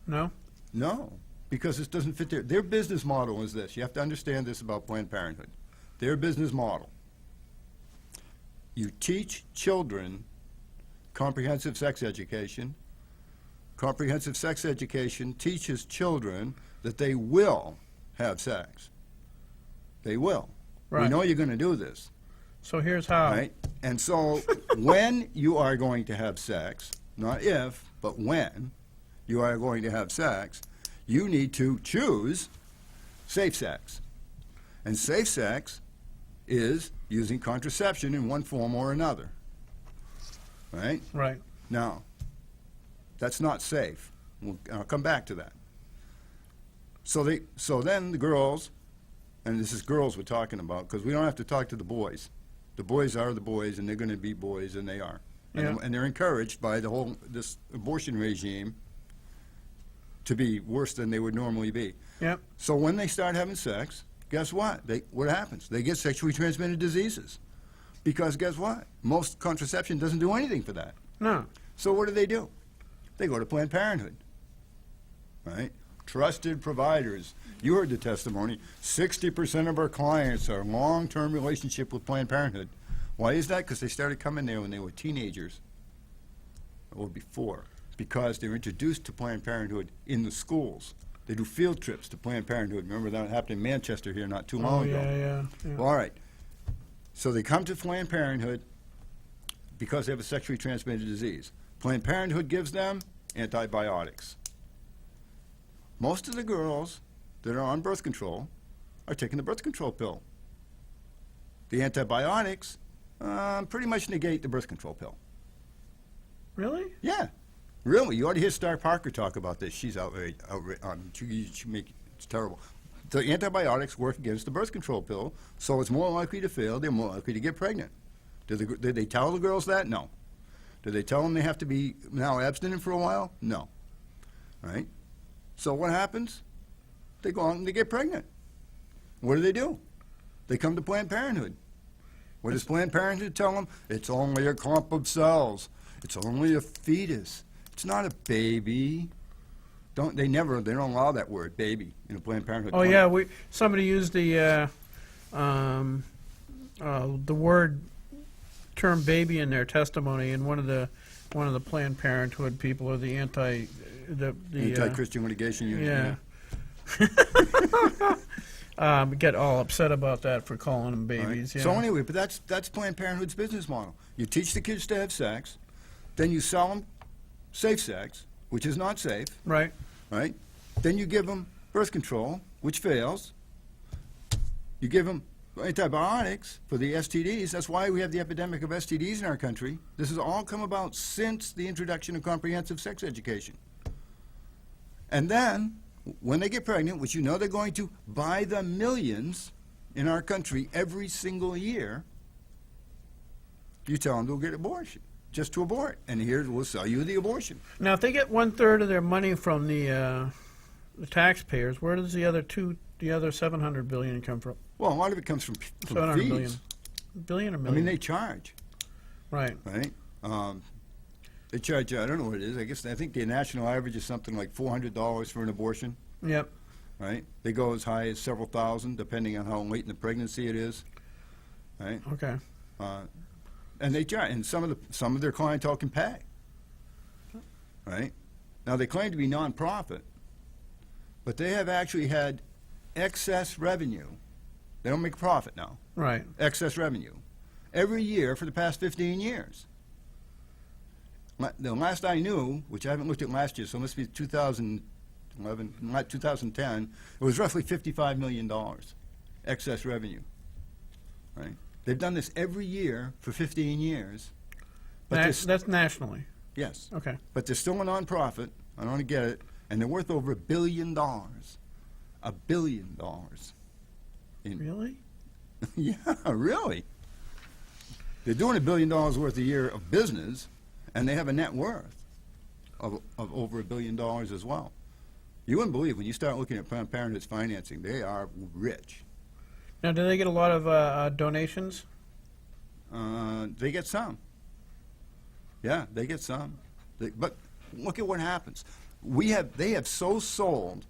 No. No, because this doesn't fit their business model is this. You have to understand this about Planned Parenthood. Their business model. You teach children comprehensive sex education. Comprehensive sex education teaches children that they will have sex. They will. We Right. know you're going to do this, So here's how. right? And so when you are going to have sex, not if, but when you are going to have sex, you need to choose safe sex. And safe sex is using contraception in one form or another. Right? Right. Now, that's not safe. I'll come back to that. So then the girls, and this is girls we're talking about, because we don't have to talk to the boys. The boys are the boys, and they're going to be boys, and they are. Yeah. And they're encouraged by this abortion regime to be worse than they would normally be. Yep. So when they start having sex, guess what? What happens? They get sexually transmitted diseases. Because guess what? Most contraception doesn't do anything for that. No. So what do? They go to Planned Parenthood, right? trusted providers. You heard the testimony. 60% of our clients are long-term relationship with Planned Parenthood. Why is that? Because they started coming there when they were teenagers or before, because they're introduced to Planned Parenthood in the schools. They do field trips to Planned Parenthood. Remember that happened in Manchester here not too long ago. Yeah. Well, all right. So they come to Planned Parenthood because they have a sexually transmitted disease. Planned Parenthood gives them antibiotics. Most of the girls that are on birth control are taking the birth control pill. The antibiotics pretty much negate the birth control pill. Really? Yeah, really. You ought to hear Star Parker talk about this. She's outraged. It's terrible. The antibiotics work against the birth control pill, so it's more likely to fail. They're more likely to get pregnant. Did they tell the girls that? No. Did they tell them they have to be now abstinent for a while? No. Right? So what happens? They go out and they get pregnant. What do? They come to Planned Parenthood. What does Planned Parenthood tell them? It's only a clump of cells. It's only a fetus. It's not a baby. They don't allow that word, baby, in a Planned Parenthood Oh clinic. yeah, somebody used the term baby in their testimony, and one of the Planned Parenthood people, or the Anti-Christian litigation unit. yeah. Get all upset about that for calling them All right. babies. Yeah. So anyway, but that's Planned Parenthood's business model. You teach the kids to have sex, then you sell them safe sex, which is not safe, Right. right? Then you give them birth control, which fails. You give them antibiotics for the STDs. That's why we have the epidemic of STDs in our country. This has all come about since the introduction of comprehensive sex education. And then, when they get pregnant, which you know they're going to by the millions in our country every single year, you tell them to get abortion, just to abort. And here, we'll sell you the abortion. Now, if they get 1/3 of their money from the taxpayers, where does the other $700 billion come from? Well, a lot of it comes from 700 fees. billion. Billion or I million? mean, they charge, Right. right? They charge, I don't know what it is. I think the national average is something like $400 for an abortion, Yep. right? They go as high as several thousand, depending on how late in the pregnancy it is, right? Okay. And they charge, and some of their clientele can pay, right? Now, they claim to be nonprofit, but they have actually had excess revenue. They don't make a profit now. Right. Excess revenue every year for the past 15 years. The last I knew, which I haven't looked at last year, so it must be 2011, not 2010, it was roughly $55 million excess revenue, right? They've done this every year for 15 years. But That's nationally. yes, Okay. but they're still a nonprofit. I don't want to get it. And they're worth over $1 billion. $1 billion. Really? Yeah, really. They're doing $1 billion worth a year of business, and they have a net worth of over $1 billion as well. You wouldn't believe, when you start looking at Planned Parenthood's financing, they are rich. Now, do they get a lot of donations? They get some. Yeah, they get some. But look at what happens. They have so sold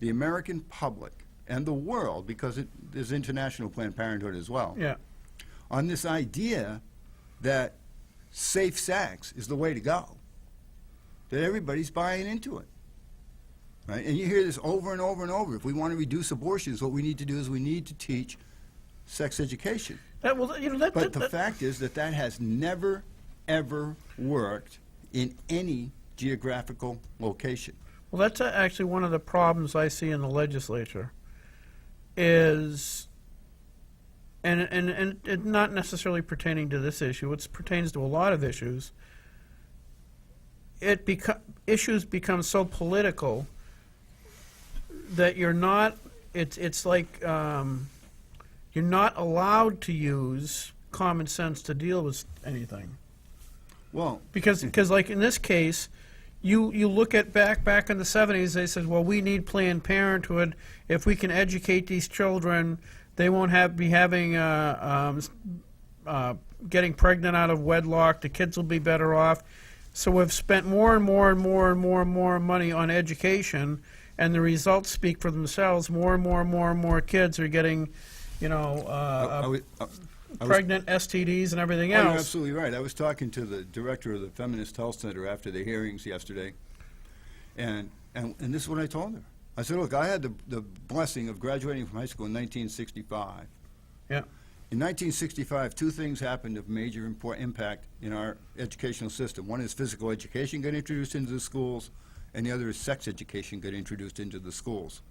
the American public and the world, because there's international Planned Parenthood as well, Yeah. on this idea that safe sex is the way to go, that everybody's buying into it. Right? And you hear this over and over and over. If we want to reduce abortions, what we need to do is we need to teach sex education. But But the fact is that has never, ever worked in any geographical location. Well, that's actually one of the problems I see in the legislature, is, and it not necessarily pertaining to this issue, it pertains to a lot of issues. Issues become so political that you're not. It's like you're not allowed to use common sense to deal with anything. Well, Because like in this case, you look at back in the 70s, they said, well, we need Planned Parenthood. If we can educate these children, they won't be having getting pregnant out of wedlock. The kids will be better off. So we've spent more and more and more and more and more money on education, and the results speak for themselves. More and more and more and more kids are getting, I was- pregnant, STDs, and everything Oh, you're else. absolutely right. I was talking to the director of the Feminist Health Center after the hearings yesterday, and this is what I told her. I said, look, I had the blessing of graduating from high school in 1965. Yeah. In 1965, two things happened of major impact in our educational system. One is physical education got introduced into the schools, and the other is sex education got introduced into the schools.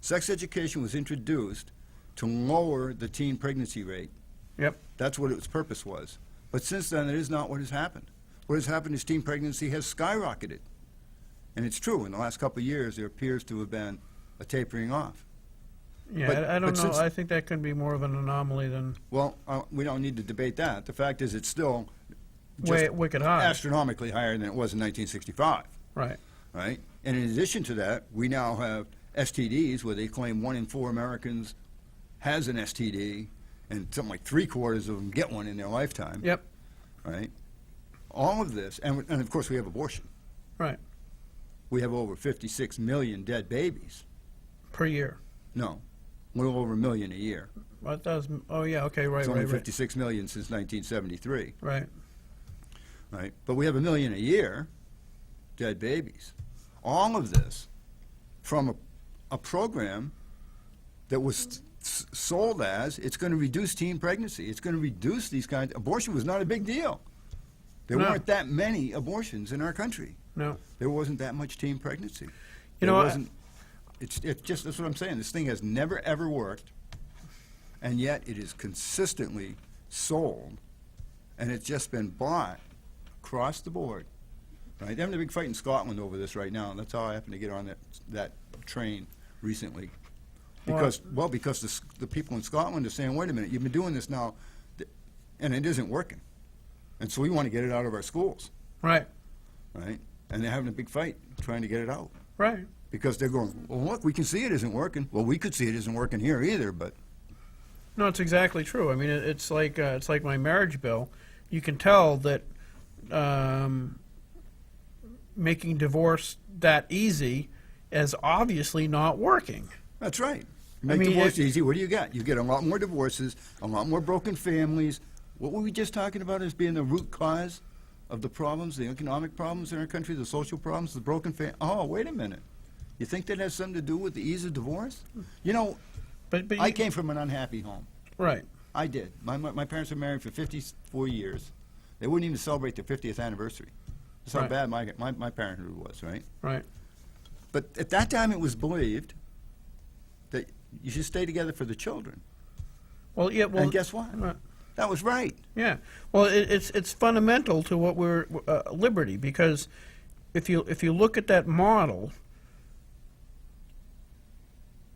Sex education was introduced to lower the teen pregnancy rate. Yep. That's what its purpose was. But since then, it is not what has happened. What has happened is teen pregnancy has skyrocketed. And it's true, in the last couple of years, there appears to have been a tapering off. Yeah, But- I don't but know. since- I think that could be more of an anomaly than Well, we don't need to debate that. The fact is, it's still just wicked high. astronomically higher than it was in 1965, Right. right? And in addition to that, we now have STDs where they claim 1 in 4 Americans has an STD, and something like 3/4 of them get one in their lifetime, Yep. right? All of this, and of course we have abortion. Right. We have over 56 million dead babies. Per year. No, a little over a million a year. What does? Oh yeah. Okay. Right. It's only Right. Right. 56 million since 1973, Right. right? But we have a million a year dead babies. All of this from a program that was sold as it's going to reduce teen pregnancy. It's going to reduce these kinds. Abortion was not a big deal. There No. weren't that many abortions in our country. No. There wasn't that much teen pregnancy. You There know, wasn't. It's just that's what I'm saying. This thing has never ever worked, and yet it is consistently sold, and it's just been bought across the board. Right? They're having a big fight in Scotland over this right now. And that's how I happened to get on that train recently. Because the people in Scotland are saying, wait a minute, you've been doing this now, and it isn't working, and so we want to get it out of our schools, Right. right? And they're having a big fight trying to get it out. Right. Because they're going, well, look, we can see it isn't working. Well, we could see it isn't working here either, but No, it's exactly true. I mean, it's like my marriage bill. You can tell that making divorce that easy is obviously not working. that's right. I Make mean, divorce easy. What do you get? You get a lot more divorces, a lot more broken families. What were we just talking about as being the root cause of the problems, the economic problems in our country, the social problems, the broken family? Oh, wait a minute. You think that has something to do with the ease of divorce? You know, But I you, came from an unhappy home. right. I did. My parents were married for 54 years. They wouldn't even celebrate their 50th anniversary. That's how Right. bad my parenthood was, right? Right. But at that time, it was believed that you should stay together for the children. Well, yeah. Well, And guess what? Right. That was right. Yeah. Well, it's fundamental to what we're liberty, because if you look at that model,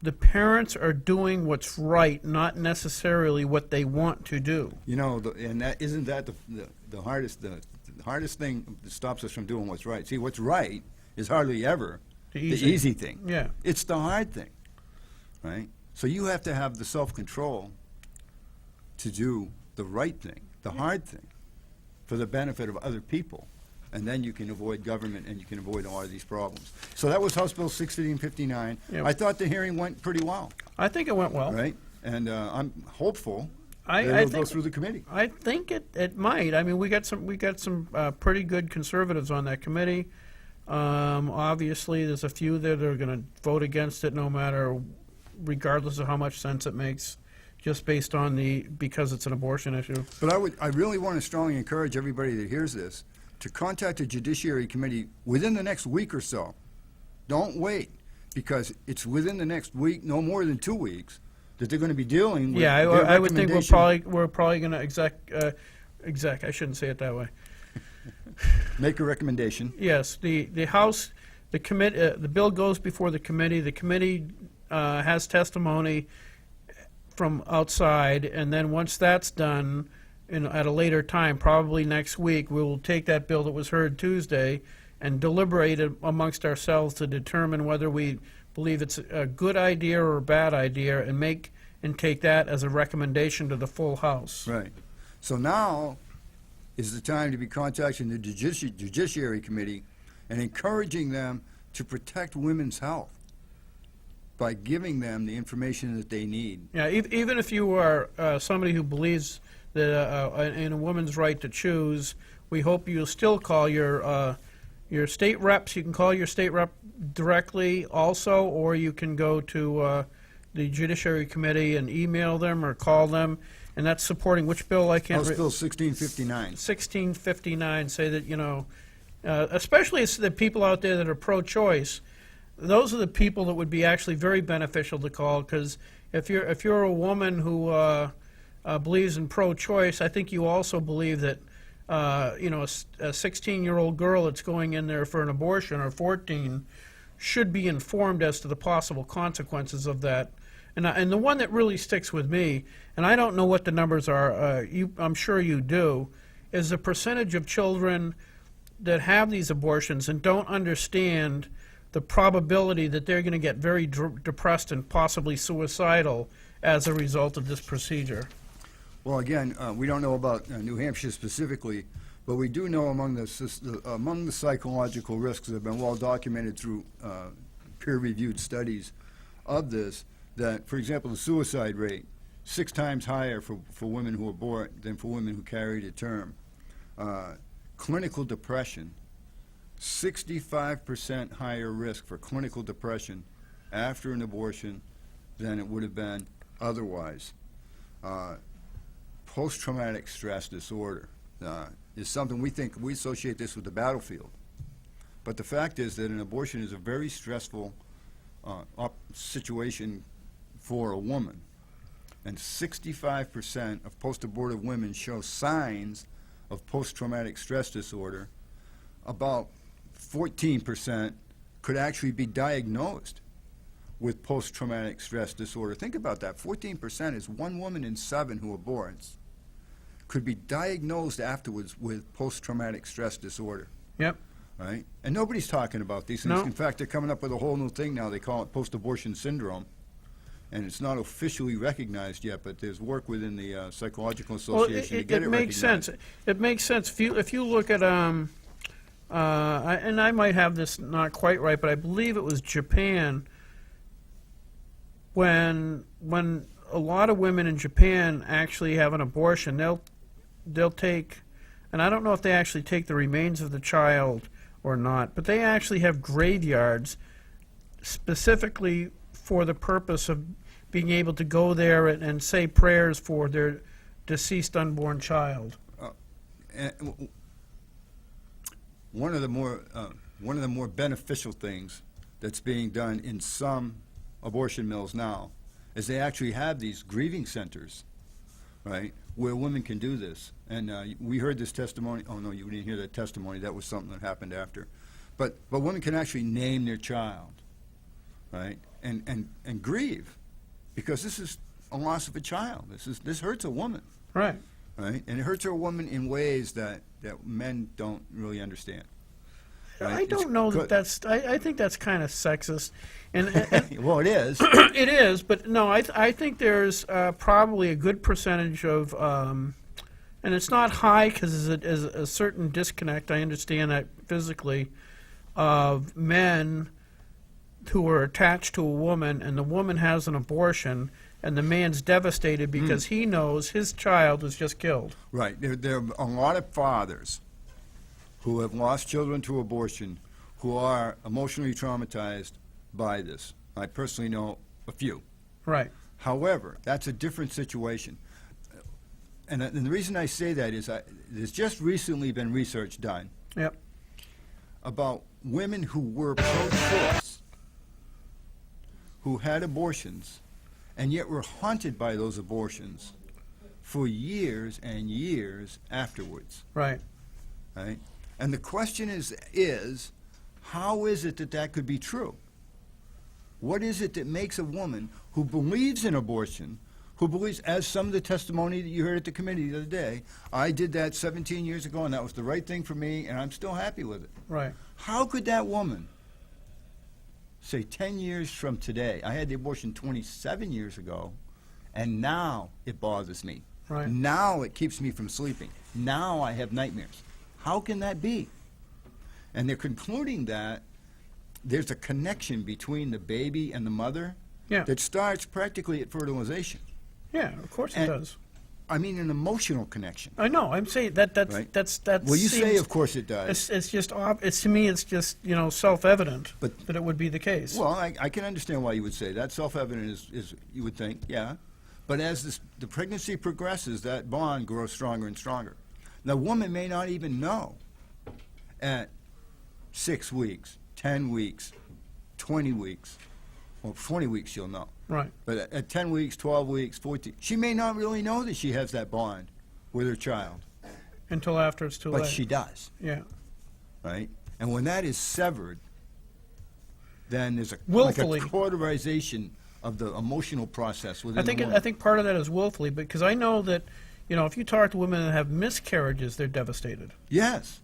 the parents are doing what's right, not necessarily what they want to do. You know, and that isn't that the hardest thing that stops us from doing what's right. See, what's right is hardly ever The the easy. easy thing. Yeah. It's the hard thing, right? So you have to have the self-control to do the right thing, the hard thing, for the benefit of other people. And then you can avoid government and you can avoid a lot of these problems. So that was House Bill 1659. Yeah. I thought the hearing went pretty well, I think it went well. right? And I'm hopeful I that it'll go think through the committee. I think it might. I mean, we got some pretty good conservatives on that committee. Obviously, there's a few that are going to vote against it, no matter, regardless of how much sense it makes, just based on because it's an abortion issue. But I really want to strongly encourage everybody that hears this to contact the Judiciary Committee within the next week or so. Don't wait, because it's within the next week, no more than 2 weeks, that they're going to be dealing with Yeah, their I would think recommendation. we're probably going to exec. I shouldn't say it that way. Make a recommendation. Yes, the House, the committee, the bill goes before the committee. The committee has testimony from outside, and then once that's done, at a later time, probably next week, we will take that bill that was heard Tuesday and deliberate it amongst ourselves to determine whether we believe it's a good idea or a bad idea, and take that as a recommendation to the full House. Right. So now is the time to be contacting the Judiciary Committee and encouraging them to protect women's health. by giving them the information that they need. Yeah, even if you are somebody who believes that in a woman's right to choose, we hope you'll still call your state reps. You can call your state rep directly also, or you can go to the Judiciary Committee and email them or call them. And that's supporting which bill? I can't. House Bill 1659. 1659. Say that, you know, especially it's the people out there that are pro-choice. Those are the people that would be actually very beneficial to call, because if you're a woman who believes in pro-choice, I think you also believe that you know, a 16-year-old girl that's going in there for an abortion, or 14, should be informed as to the possible consequences of that. And the one that really sticks with me, and I don't know what the numbers are, I'm sure you do, is the percentage of children that have these abortions and don't understand the probability that they're going to get very depressed and possibly suicidal as a result of this procedure. Well, again, we don't know about New Hampshire specifically, but we do know among the psychological risks that have been well documented through peer-reviewed studies of this, that, for example, the suicide rate, 6 times higher for women who abort than for women who carry to term. Clinical depression, 65% higher risk for clinical depression after an abortion than it would have been otherwise. Post-traumatic stress disorder is something we associate this with the battlefield. But the fact is that an abortion is a very stressful situation for a woman. And 65% of post-abortive women show signs of post-traumatic stress disorder. About 14% could actually be diagnosed with post-traumatic stress disorder. Think about that. 14% is 1 woman in 7 who aborts could be diagnosed afterwards with post-traumatic stress disorder. Yep. Right? And nobody's talking about these things. No. In fact, they're coming up with a whole new thing now. They call it post-abortion syndrome. And it's not officially recognized yet, but there's work within the Psychological Association to get it makes recognized. sense. It makes sense. If you look at, and I might have this not quite right, but I believe it was Japan, when a lot of women in Japan actually have an abortion, they'll take, and I don't know if they actually take the remains of the child or not, but they actually have graveyards specifically for the purpose of being able to go there and say prayers for their deceased unborn child. And one of the more beneficial things that's being done in some abortion mills now is they actually have these grieving centers, right, where women can do this. And we heard this testimony. Oh no, you didn't hear that testimony. That was something that happened after. But women can actually name their child, right, and grieve, because this is a loss of a child. This hurts a woman. Right. Right? And it hurts a woman in ways that men don't really understand. Right? I don't know that that's. I think that's kind of sexist, and well, it is. it is. But no, I think there's probably a good percentage of, and it's not high because there's a certain disconnect. I understand that physically, of men who are attached to a woman, and the woman has an abortion, and the man's devastated because he knows his child was just killed. Right. There are a lot of fathers who have lost children to abortion who are emotionally traumatized by this. I personally know a few. Right. However, that's a different situation. And the reason I say that is there's just recently been research done Yep. about women who were pro-choice, who had abortions, and yet were haunted by those abortions for years and years afterwards. Right. Right? And the question is how is it that could be true? What is it that makes a woman who believes in abortion, who believes, as some of the testimony that you heard at the committee the other day, I did that 17 years ago and that was the right thing for me and I'm still happy with it. Right. How could that woman say 10 years from today, I had the abortion 27 years ago, and now it bothers me. Right. Now it keeps me from sleeping. Now I have nightmares. How can that be? And they're concluding that there's a connection between the baby and the mother Yeah. that starts practically at fertilization. Yeah, of course it And- does. I mean, an emotional connection. I know. I'm saying that's Right. that's Well, you say, seems- of course it does. It's just it's to me it's just self-evident But- that it would be the case. Well, I can understand why you would say that. Self-evident is you would think, yeah. But as the pregnancy progresses, that bond grows stronger and stronger. The woman may not even know at 6 weeks, 10 weeks, 20 weeks, well, 20 weeks she'll know. Right. But at 10 weeks, 12 weeks, 14, she may not really know that she has that bond with her child. Until after it's too But late. she does, Yeah. right? And when that is severed, then there's Willfully. like a cauterization of the emotional process within the woman. I think part of that is willfully, because I know that if you talk to women that have miscarriages, they're devastated. Yes,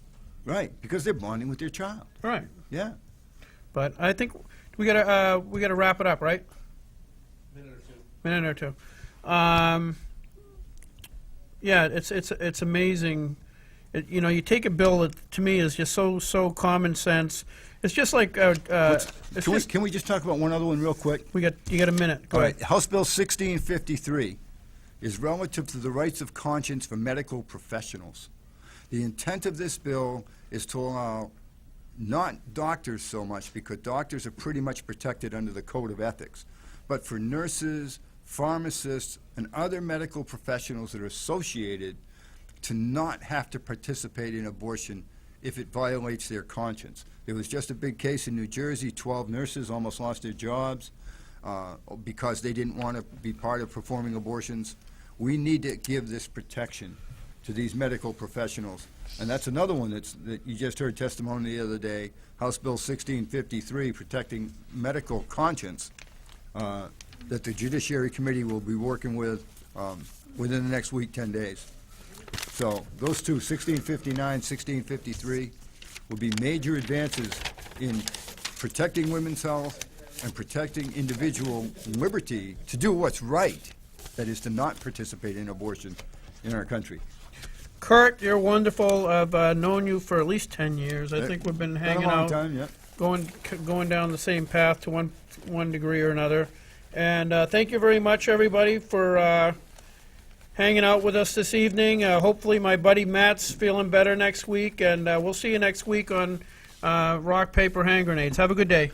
right, because they're bonding with their child. Right. Yeah. But I think we gotta wrap it up, right? Minute or two. Yeah, it's amazing. You take a bill that to me is just so common sense. It's just like Can we just talk about one other one real quick? you got a minute. Go All ahead. right, House Bill 1653 is relative to the rights of conscience for medical professionals. The intent of this bill is to allow not doctors so much, because doctors are pretty much protected under the Code of Ethics, but for nurses, pharmacists, and other medical professionals that are associated to not have to participate in abortion if it violates their conscience. There was just a big case in New Jersey, 12 nurses almost lost their jobs because they didn't want to be part of performing abortions. We need to give this protection to these medical professionals. And that's another one that you just heard testimony the other day, House Bill 1653, protecting medical conscience, that the Judiciary Committee will be working with within the next week, 10 days. So those two, 1659, 1653, will be major advances in protecting women's health and protecting individual liberty to do what's right, that is to not participate in abortion in our country. Kurt, you're wonderful. I've known you for at least 10 years. I think we've been hanging Been a long out, time, yeah. going down the same path to one degree or another. And thank you very much, everybody, for hanging out with us this evening. Hopefully my buddy Matt's feeling better next week, and we'll see you next week on Rock, Paper, Hand Grenades. Have a good day.